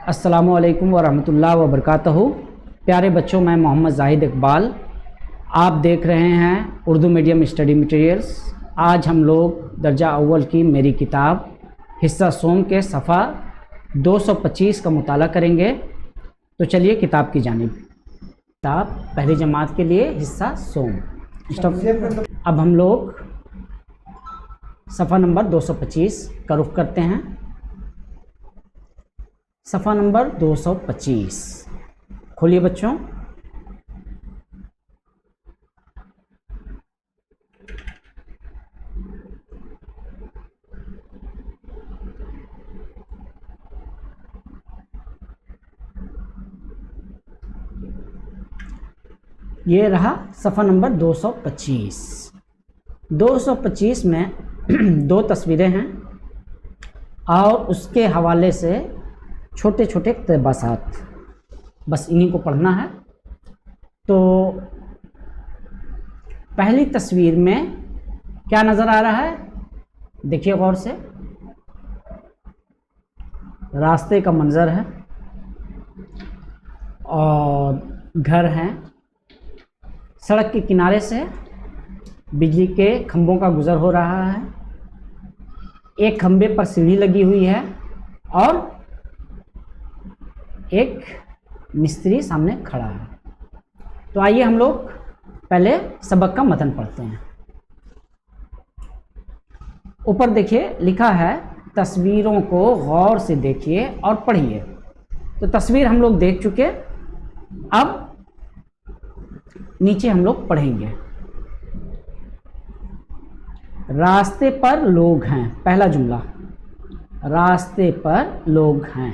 अस्सलामुअलैकुम वरहमतुल्लाहि वबरकातुहू। प्यारे बच्चों, मैं मोहम्मद जाहिद इकबाल, आप देख रहे हैं उर्दू मीडियम स्टडी मटेरियल्स। आज हम लोग दर्जा अव्वल की मेरी किताब हिस्सा सोम के सफ़ा 225 का मुताला करेंगे। तो चलिए किताब की जानिब। किताब पहली जमात के लिए हिस्सा सोम। अब हम लोग सफ़ा नंबर 225 का रुख करते हैं। सफ़ा नंबर 225 खोलिए बच्चों। ये रहा सफ़ा नंबर 225। 225 में दो तस्वीरें हैं और उसके हवाले से छोटे छोटे इक़्तिबासात, बस इन्हीं को पढ़ना है। तो पहली तस्वीर में क्या नज़र आ रहा है, देखिए गौर से। रास्ते का मंज़र है और घर हैं। सड़क के किनारे से बिजली के खंभों का गुज़र हो रहा है। एक खंभे पर सीढ़ी लगी हुई है और एक मिस्त्री सामने खड़ा है। तो आइए हम लोग पहले सबक का मतन पढ़ते हैं। ऊपर देखिए लिखा है, तस्वीरों को गौर से देखिए और पढ़िए। तो तस्वीर हम लोग देख चुके, अब नीचे हम लोग पढ़ेंगे। रास्ते पर लोग हैं, पहला जुमला। रास्ते पर लोग हैं।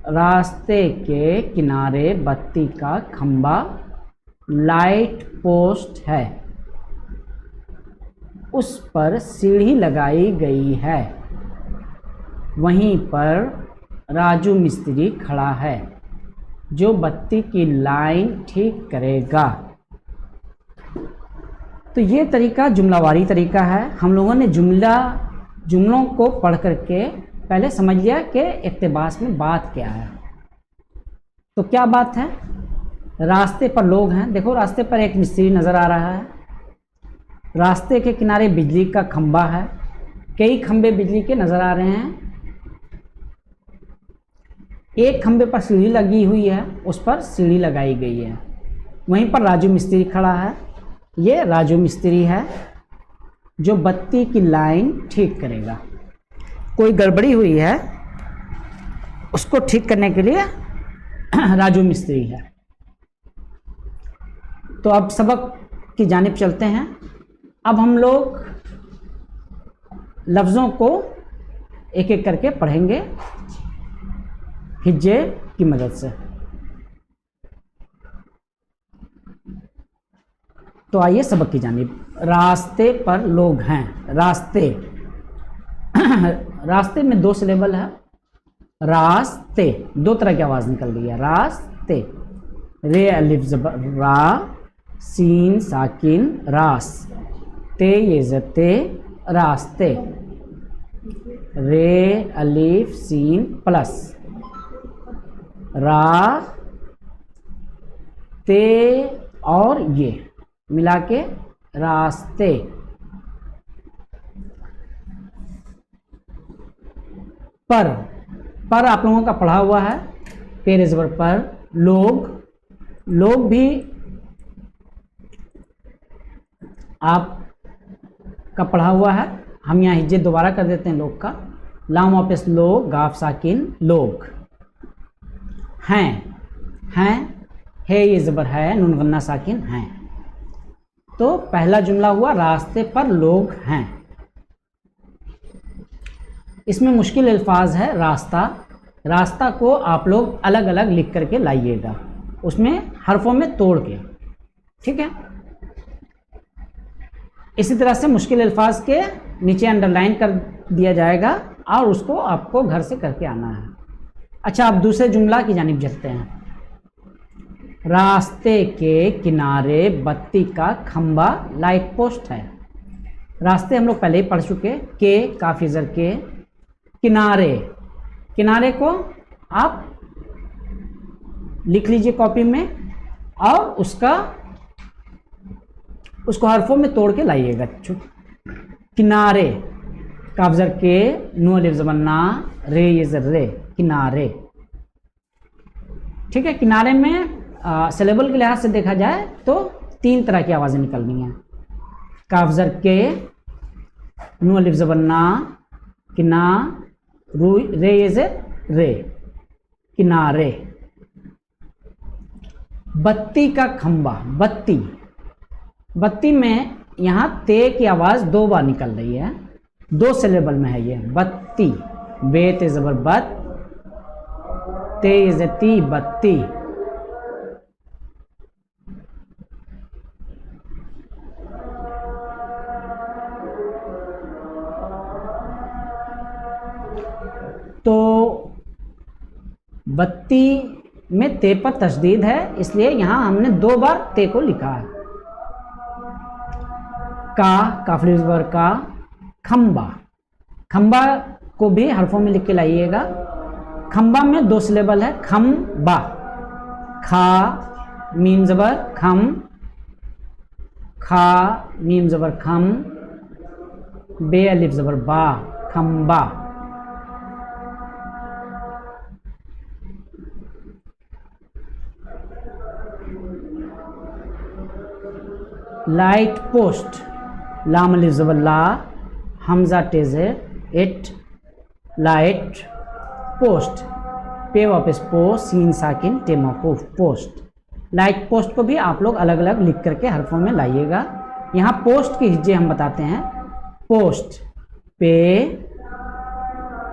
रास्ते के किनारे बत्ती का खंबा, लाइट पोस्ट है। उस पर सीढ़ी लगाई गई है। वहीं पर राजू मिस्त्री खड़ा है जो बत्ती की लाइन ठीक करेगा। तो ये तरीका जुमलावारी तरीका है। हम लोगों ने जुमलों को पढ़ करके पहले समझ लिया कि इक़्तिबास में बात क्या है। तो क्या बात है, रास्ते पर लोग हैं। देखो रास्ते पर एक मिस्त्री नज़र आ रहा है। रास्ते के किनारे बिजली का खंबा है, कई खंबे बिजली के नज़र आ रहे हैं। एक खंबे पर सीढ़ी लगी हुई है, उस पर सीढ़ी लगाई गई है। वहीं पर राजू मिस्त्री खड़ा है। ये राजू मिस्त्री है जो बत्ती की लाइन ठीक करेगा। कोई गड़बड़ी हुई है, उसको ठीक करने के लिए राजू मिस्त्री है। तो अब सबक की जानिब चलते हैं। अब हम लोग लफ्ज़ों को एक एक करके पढ़ेंगे हिज्जे की मदद से। तो आइए सबक की जानिब। रास्ते पर लोग हैं। रास्ते रास्ते में दो सिलेबल है। रास्ते, दो तरह की आवाज़ निकल रही है। रास्ते, रे अलिफ ज़बर रा, सीन साकिन रास, ते ये ज़ते रास्ते, रे अलिफ सीन प्लस रा, ते और ये मिला के रास्ते। पर आप लोगों का पढ़ा हुआ है, पेरे ज़बर पर। लोग भी आप का पढ़ा हुआ है। हम यहाँ हिज्जे दोबारा कर देते हैं लोग का। लाम वापस लोग, गाफ साकिन लोग। हैं है ये ज़बर है, नून गन्ना साकिन हैं। तो पहला जुमला हुआ रास्ते पर लोग हैं। इसमें मुश्किल अल्फाज है रास्ता। रास्ता को आप लोग अलग अलग लिख करके लाइएगा, उसमें हरफों में तोड़ के, ठीक है। इसी तरह से मुश्किल अल्फाज के नीचे अंडरलाइन कर दिया जाएगा और उसको आपको घर से करके आना है। अच्छा, अब दूसरे जुमला की जानिब चलते हैं। रास्ते के किनारे बत्ती का खंबा, लाइट पोस्ट है। रास्ते हम लोग पहले ही पढ़ चुके। के काफी ज़र के, किनारे, किनारे को आप लिख लीजिए कॉपी में और उसको हरफों में तोड़ के लाइएगा। किनारे, काफ ज़र के, नू अलिफ ज़बर ना, रे ये ज़र रे, किनारे। ठीक है, किनारे में सिलेबल के लिहाज से देखा जाए तो 3 तरह की आवाज़ें निकलनी हैं। काफ ज़र के, नू अलिफ ज़बर ना, किना, रू रे ये ज़र रे, किनारे। बत्ती का खंबा, बत्ती, बत्ती में यहाँ ते की आवाज़ 2 बार निकल रही है, 2 सिलेबल में है ये। बत्ती, बे ते ज़बर बत, ते ज़ती, बत्ती। तो बत्ती में ते पर तशदीद है, इसलिए यहां हमने 2 बार ते को लिखा है। काफ अलिफ ज़बर का, खंबा, खंबा को भी हरफों में लिख के लाइएगा। खंबा में 2 सिलेबल है, खंबा, खा मीम ज़बर खम, खा मीम ज़बर खम, बे अलिफ ज़बर बा, खंबा। लाइट पोस्ट, लाम अलिफ ज़बर ला, हमजा टेज़े इट, लाइट पोस्ट, पे वापस पो, सीन साकिन, टे मौकूफ, पोस्ट। लाइट पोस्ट को भी आप लोग अलग अलग लिख करके हरफों में लाइएगा। यहाँ पोस्ट की हिज्जे हम बताते हैं। पोस्ट, पे,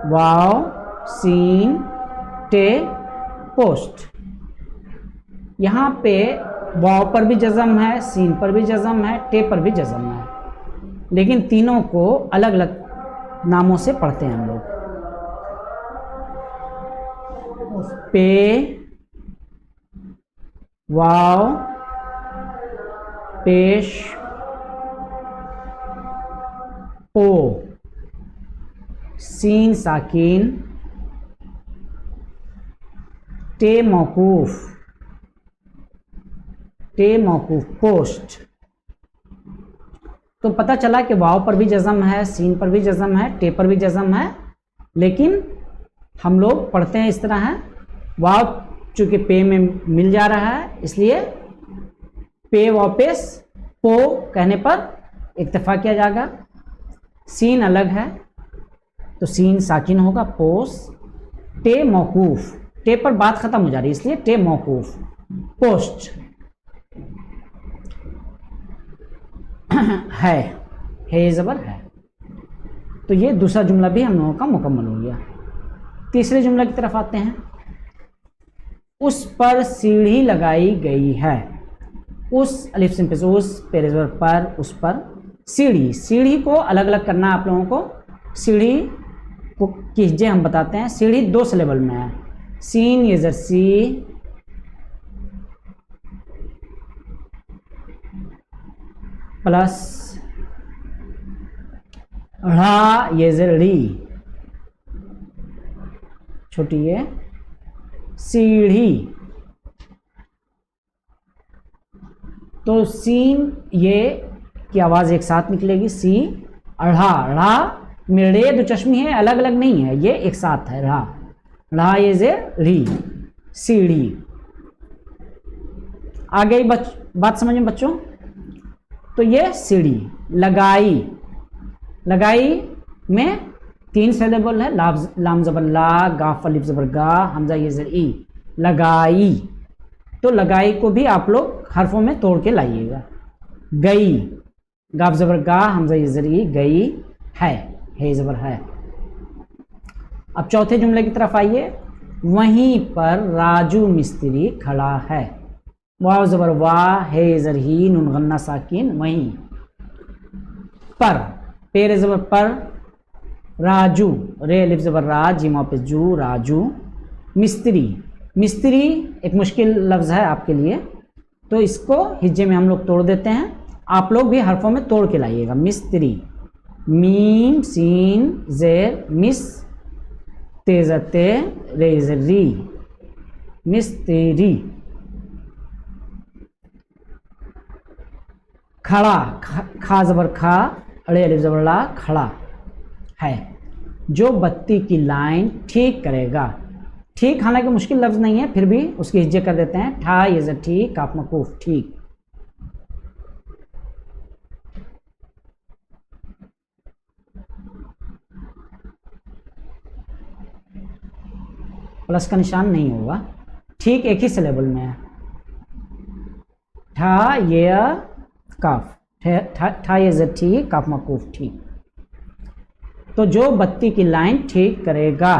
वाव, सीन, टे, पोस्ट। यहाँ पे वाव पर भी जज़म है, सीन पर भी जज़म है, टे पर भी जज़म है, लेकिन तीनों को अलग अलग नामों से पढ़ते हैं हम लोग। पे, वाव, पेश, पो, सीन साकिन, टे मौकूफ, टे मौकूफ, पोस्ट। तो पता चला कि वाव पर भी जज़म है, सीन पर भी जज़म है, टे पर भी जज़म है, लेकिन हम लोग पढ़ते हैं इस तरह है। वाव चूंकि पे में मिल जा रहा है, इसलिए पे वापस पो कहने पर इक्तफा किया जाएगा। सीन अलग है तो सीन साकिन होगा, पोस। टे मौकूफ, टे पर बात खत्म हो जा रही है, इसलिए टे मौकूफ, पोस्ट। है ज़बर है। तो ये दूसरा जुमला भी हम लोगों का मुकम्मल हो गया। तीसरे जुमला की तरफ आते हैं। उस पर सीढ़ी लगाई गई है। उस अलिफ सिन पे से, उस पेरे ज़बर पर, उस पर। सीढ़ी, सीढ़ी को अलग अलग करना है आप लोगों को। सीढ़ी को की हिज्जे हम बताते हैं। सीढ़ी 2 सिलेबल में है। सीन ये ज़र सी, प्लस ढ़ा ये ज़र री, छोटी ये सीढ़ी। तो सीन ये की आवाज़ एक साथ निकलेगी, सी। अढ़ा, ढ़ा में रे 2 चश्मी है, अलग अलग नहीं है, ये एक साथ है। ढ़ा, ढ़ा ये जे री, सीढ़ी। आ गई बात समझ में बच्चों? तो ये सीढ़ी। लगाई, लगाई में 3 सिलेबल है। लाम ज़बर ला, गाफ अलिफ ज़बर गा, हमजा ये ज़र ई, लगाई। तो लगाई को भी आप लोग हरफों में तोड़ के लाइएगा। गई, गाफ ज़बर गा, हमजा ये ज़र ई, गई। है ज़बर है। अब चौथे जुमले की तरफ आइए। वहीं पर राजू मिस्त्री खड़ा है। वाव ज़बर वाह, है ज़र ही, नून गन्ना साकिन, वहीं। पर, पेरे ज़बर पर, राजू, रे अलिफ ज़बर रा, जीम वापस जू, राजू। मिस्त्री, मिस्त्री एक मुश्किल लफ्ज़ है आपके लिए, तो इसको हिज्जे में हम लोग तोड़ देते हैं। आप लोग भी हरफों में तोड़ के लाइएगा। मिस्त्री, मीम सीन ज़ेर, मिस, तेजते रेजरी, मिस्त्री। खड़ा, खा जबर खा, अड़े अलिफ जबर ला, खड़ा है। जो बत्ती की लाइन ठीक करेगा। ठीक हालांकि मुश्किल लफ्ज़ नहीं है, फिर भी उसकी हिज्जे कर देते हैं। ठा ये ठीक, काफ मकूफ, ठीक। प्लस का निशान नहीं होगा। ठीक एक ही सिलेबल में है। ठा ये काफ, ठा ये ठीक, काफ मकूफ, ठीक। तो जो बत्ती की लाइन ठीक करेगा।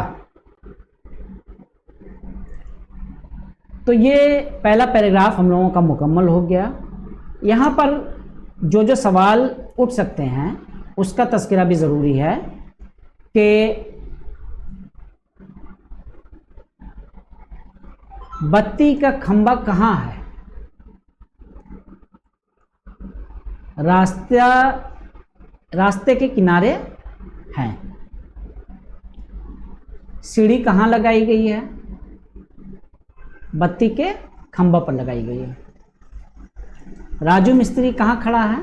तो ये पहला पैराग्राफ हम लोगों का मुकम्मल हो गया। यहाँ पर जो जो सवाल उठ सकते हैं उसका तज़किरा भी ज़रूरी है कि बत्ती का खंभा कहाँ है। रास्ते के किनारे हैं। सीढ़ी कहाँ लगाई गई है? बत्ती के खंभा पर लगाई गई है। राजू मिस्त्री कहाँ खड़ा है?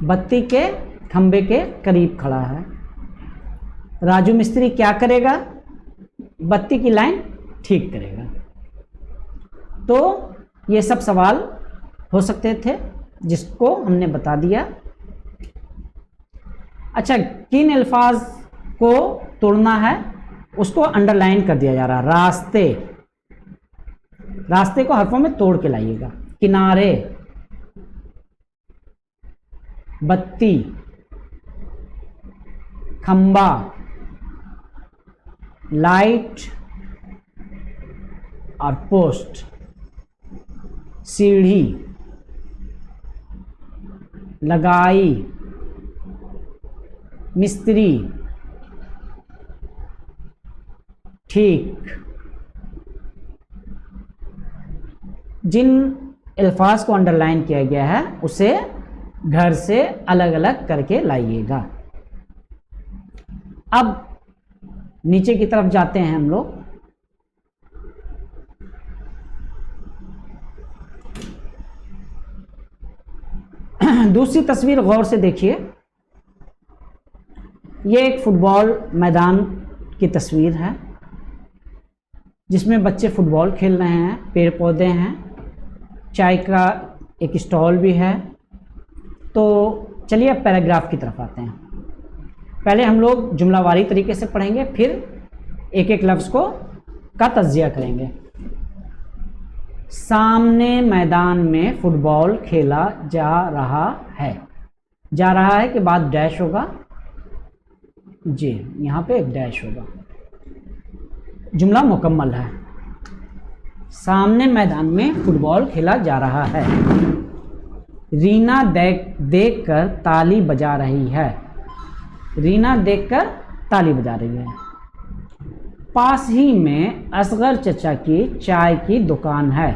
बत्ती के खंभे के करीब खड़ा है। राजू मिस्त्री क्या करेगा? बत्ती की लाइन ठीक करेगा। तो ये सब सवाल हो सकते थे जिसको हमने बता दिया। अच्छा, किन अल्फाज को तोड़ना है उसको अंडरलाइन कर दिया जा रहा है। रास्ते को हरफों में तोड़ के लाइएगा। किनारे, बत्ती, खंबा, लाइट और पोस्ट, सीढ़ी, लगाई, मिस्त्री, ठीक। जिन अल्फाज को अंडरलाइन किया गया है उसे घर से अलग अलग करके लाइएगा। अब नीचे की तरफ जाते हैं हम लोग। दूसरी तस्वीर गौर से देखिए। ये एक फुटबॉल मैदान की तस्वीर है जिसमें बच्चे फुटबॉल खेल रहे हैं। पेड़ पौधे हैं, चाय का एक स्टॉल भी है। तो चलिए अब पैराग्राफ की तरफ आते हैं। पहले हम लोग जुमलावारी तरीके से पढ़ेंगे, फिर एक एक लफ्ज़ का तज्जिया करेंगे। सामने मैदान में फुटबॉल खेला जा रहा है। जा रहा है के बाद डैश होगा जी, यहाँ पे एक डैश होगा। जुमला मुकम्मल है। सामने मैदान में फुटबॉल खेला जा रहा है। रीना देख कर ताली बजा रही है। रीना देखकर ताली बजा रही है। पास ही में असगर चचा की चाय की दुकान है।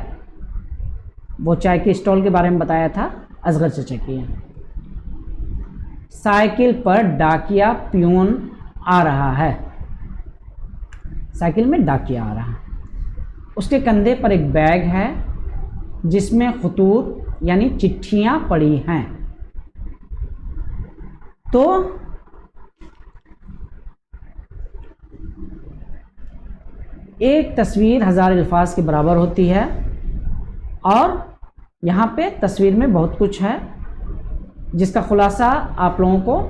वो चाय के स्टॉल के बारे में बताया था, असगर चचा की है। साइकिल पर डाकिया पियून आ रहा है। साइकिल में डाकिया आ रहा है। उसके कंधे पर एक बैग है जिसमें खतूत यानी चिट्ठियां पड़ी हैं। तो एक तस्वीर 1000 अल्फाज के बराबर होती है और यहाँ पे तस्वीर में बहुत कुछ है जिसका खुलासा आप लोगों को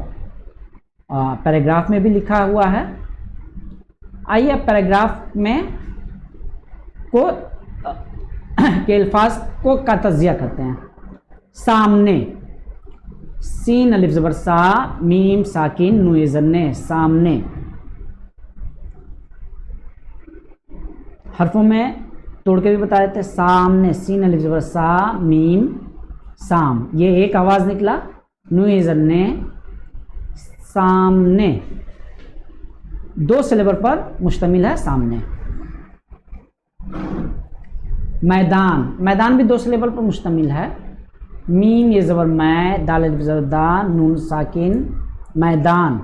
पैराग्राफ में भी लिखा हुआ है। आइए अब पैराग्राफ में के अल्फाज को का तज्जिया करते हैं। सामने, सीन अलिफ ज़बर सा, मीम साकिन नून ज़न्ने, सामने। हरफों में तोड़ के भी बता देते हैं। सामने, सीन अलिफ ज़बर सा, मीम साम, ये एक आवाज़ निकला। नून ज़न्ने, सामने। 2 सिलेबल पर मुश्तमिल है सामने। मैदान, मैदान भी 2 सिलेबल पर मुश्तमिल है। मीम ये ज़बर मै, दाल अलिफ ज़बर दा, नून साकिन, मैदान।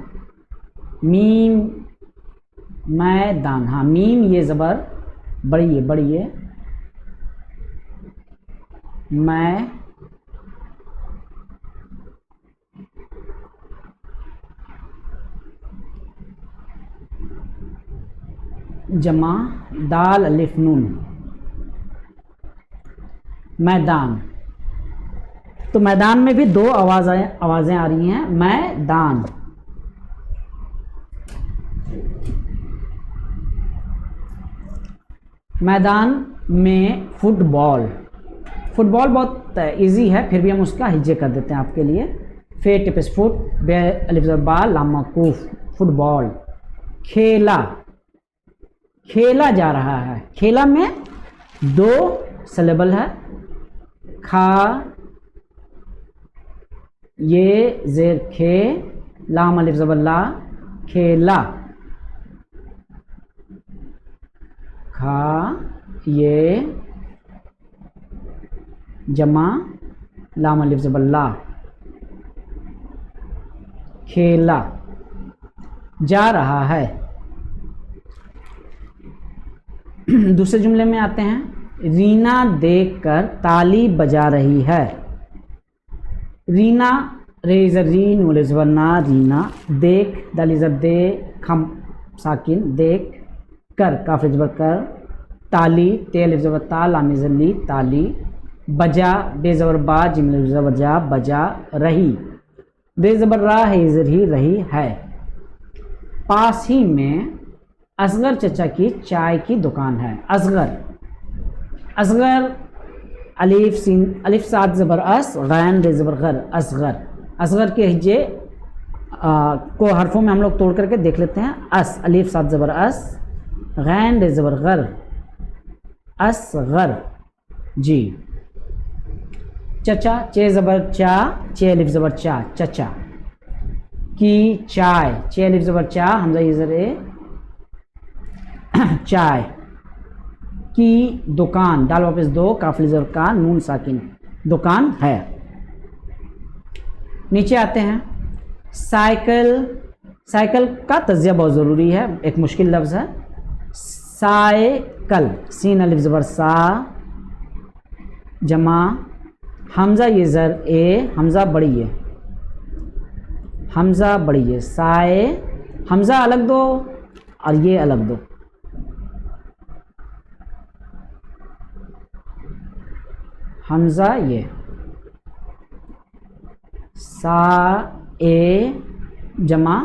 मीम मैदान। हाँ, मीम ये ज़बर बड़ी है, बड़ी है। मैं जमा दाल अलिफ नून, मैदान। तो मैदान में भी दो आवाज़ें आ रही हैं, मैदान। मैदान में फुटबॉल। फुटबॉल बहुत इजी है, फिर भी हम उसका हिज्जे कर देते हैं आपके लिए। फे टिपिस फुट, बे अलिफ ज़बर बा, लाम मौकूफ, फुटबॉल। खेला, खेला जा रहा है। खेला में दो सिलेबल है, खा ये जेर खे, लाम अलिफ ज़बर ला, खेला। खा ये जमा लाम अलिफ ज़बर ला, खेला जा रहा है। दूसरे जुमले में आते हैं, रीना देखकर ताली बजा रही है। रीना रेजर री नूल ज़बर ना, रीना। देख दाल ज़बर दे, खम साकिन, देख कर काफ ज़बर कर, ताली ते अलिफ ज़बर ता, लाम ज़बर ली, ताली। बजा बे ज़बर बा, जिम अलिफ ज़बर जा, बजा रही। बे ज़बर रा है ज़र ही, रही है। पास ही में असगर चचा की चाय की दुकान है। असगर, असगर अलिफ सीन अलिफ सात ज़बर अस, गैन रे ज़बर गर, असगर। असगर के हिज्जे को हरफों में हम लोग तोड़ करके देख लेते हैं। अस अलिफ सात ज़बर अस, गैन रे ज़बर गर, असगर। जी। चचा चे ज़बर चा, चे अलिफ ज़बर चा, चचा। की चाय, चे अलिफ ज़बर चा, हमजा ये ज़रे चाय। की दुकान, दाल वापस दो, काफिल ज़बर का, नून साकिन, दुकान है। नीचे आते हैं, साइकिल। साइकिल का तज्जिया बहुत ज़रूरी है, एक मुश्किल लफ्ज़ है। साइकिल, सीन अलिफ ज़बर सा, जमा हमज़ा ये ज़र ए, हमज़ा बड़ी है, हमज़ा बड़ी है। साए, हमज़ा अलग दो और ये अलग दो। हमज़ा ये, सा ए जमा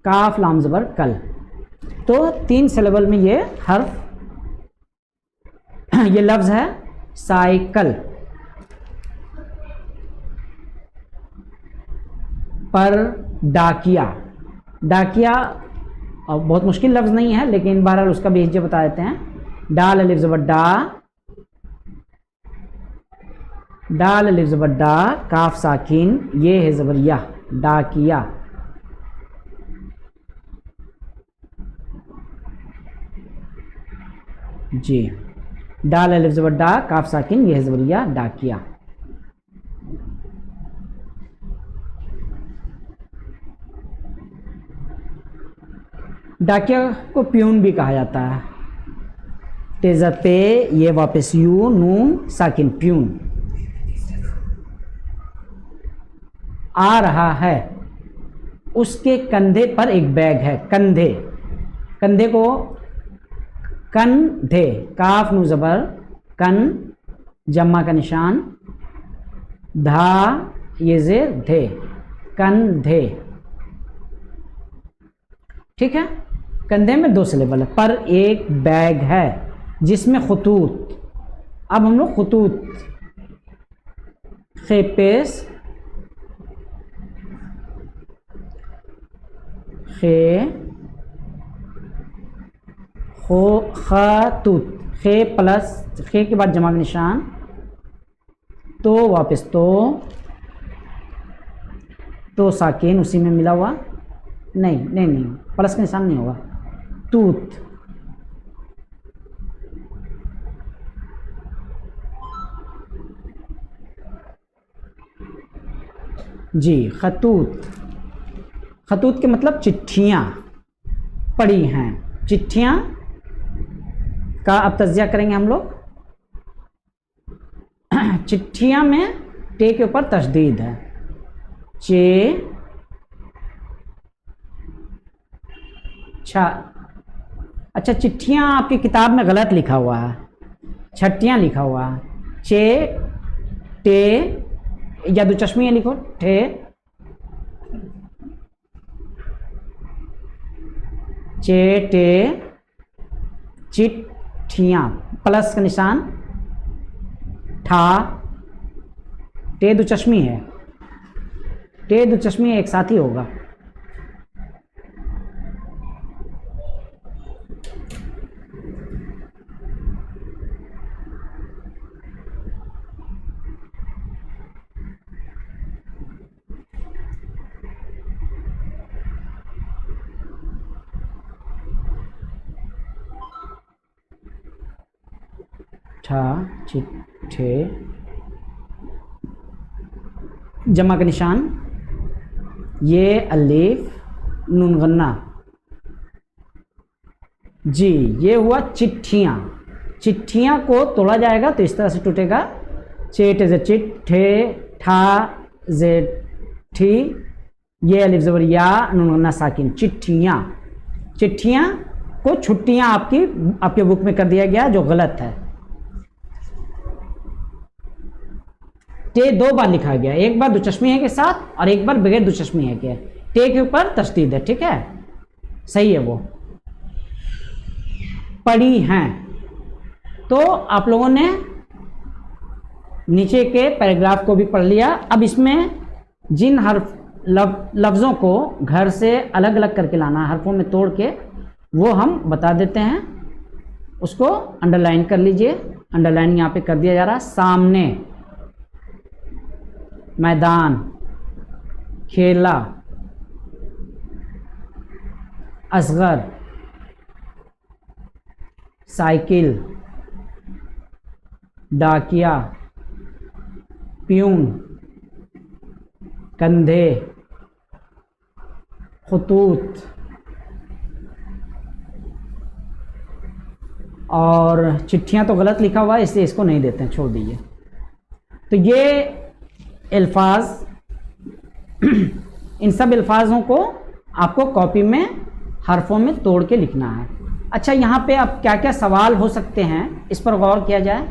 काफ लाम ज़बर कल। तो तीन सिलेबल में ये हर्फ, ये लफ्ज़ है साइकिल। पर डाकिया, डाकिया बहुत मुश्किल लफ्ज़ नहीं है, लेकिन बहरहाल उसका भी हिज्जे बता देते हैं। डाल अलिफ ज़बर डा, डाल अलिफ ज़बर डा, काफ साकिन, ये है ज़बर या, डाकिया। जी। डाल अलिफ ज़बर डा, काफ साकिन, ये है ज़बर या, डाकिया। डाकिया को प्यून भी कहा जाता है। तेज़ा पे, ये वापस यू, नून साकिन, प्यून। आ रहा है, उसके कंधे पर एक बैग है। कंधे, कंधे को कंधे, काफ नू ज़बर कन, जम्मा का निशान, धा ये ज़ेर धे, कंधे। ठीक है, कंधे में दो सिलेबल है, पर एक बैग है जिसमें खतूत। अब हम लोग खतूत, खेपेस, खे खो, खतूत, खे प्लस खे के बाद जमा का निशान, तो वापस तो साकिन उसी में मिला हुआ, नहीं नहीं नहीं, प्लस का निशान नहीं होगा, तूत। जी, खतूत। खतूत के मतलब चिट्ठियाँ। पढ़ी हैं। चिट्ठियाँ का अब तज्जिया करेंगे हम लोग। चिट्ठियाँ में टे के ऊपर तशदीद है। अच्छा, चिट्ठियाँ आपकी किताब में गलत लिखा हुआ है, छट्टियाँ लिखा हुआ है। टे या दो चश्मियाँ लिखो, ठे टे चिट्ठियाँ, प्लस का निशान, ठा टे दो चश्मी है, टे दो चश्मी एक साथ ही होगा। ठा चिट्ठे, जमा का निशान, ये अलीफ नून गन्ना। जी, ये हुआ चिट्ठियाँ। चिट्ठियाँ को तोड़ा जाएगा तो इस तरह से टूटेगा। चेट जे चिट, ठे ठा जे ठी, ये अलिफ ज़बर या, नून गन्ना साकिन। चिट्ठियाँ। चिट्ठियाँ को छुट्टियाँ आपके बुक में कर दिया गया, जो गलत है। टे दो बार लिखा गया, एक बार दो चश्मी है के साथ और एक बार बगैर दो चश्मी है के। टे के ऊपर तशदीद है, ठीक है, सही है वो। पढ़ी हैं, तो आप लोगों ने नीचे के पैराग्राफ को भी पढ़ लिया। अब इसमें जिन हर्फ लफ्ज़ों को घर से अलग अलग करके लाना, हर्फों में तोड़ के, वो हम बता देते हैं। उसको अंडरलाइन कर लीजिए। अंडरलाइन यहाँ पे कर दिया जा रहा है। सामने, मैदान, खेला, असगर, साइकिल, डाकिया, प्यून, कंधे, खतूत, और चिट्ठियाँ तो गलत लिखा हुआ है इसलिए इसको नहीं देते हैं, छोड़ दीजिए। तो ये अल्फाज, इन सब अल्फाजों को आपको कॉपी में हरफों में तोड़ के लिखना है। अच्छा, यहाँ पे अब क्या क्या सवाल हो सकते हैं इस पर गौर किया जाए।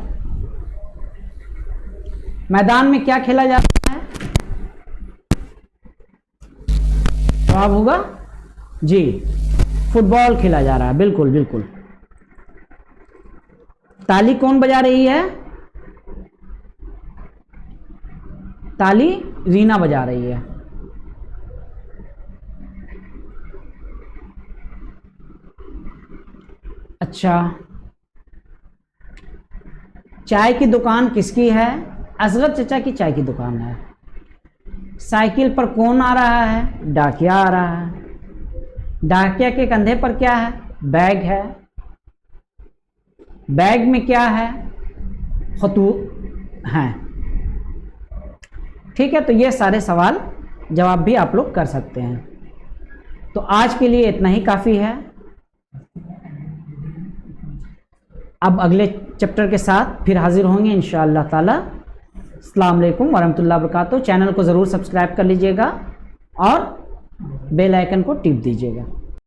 मैदान में क्या खेला जाता है? जवाब होगा जी, फुटबॉल खेला जा रहा है। बिल्कुल बिल्कुल। ताली कौन बजा रही है? ताली रीना बजा रही है। अच्छा, चाय की दुकान किसकी है? असगर चचा की चाय की दुकान है। साइकिल पर कौन आ रहा है? डाकिया आ रहा है। डाकिया के कंधे पर क्या है? बैग है। बैग में क्या है? खतूत हैं। ठीक है, तो ये सारे सवाल जवाब भी आप लोग कर सकते हैं। तो आज के लिए इतना ही काफ़ी है। अब अगले चैप्टर के साथ फिर हाजिर होंगे इंशाअल्लाह ताला। अस्सलाम वालेकुम वरहमतुल्लाहि वबरकातुहू। चैनल को ज़रूर सब्सक्राइब कर लीजिएगा और बेल आइकन को टिप दीजिएगा।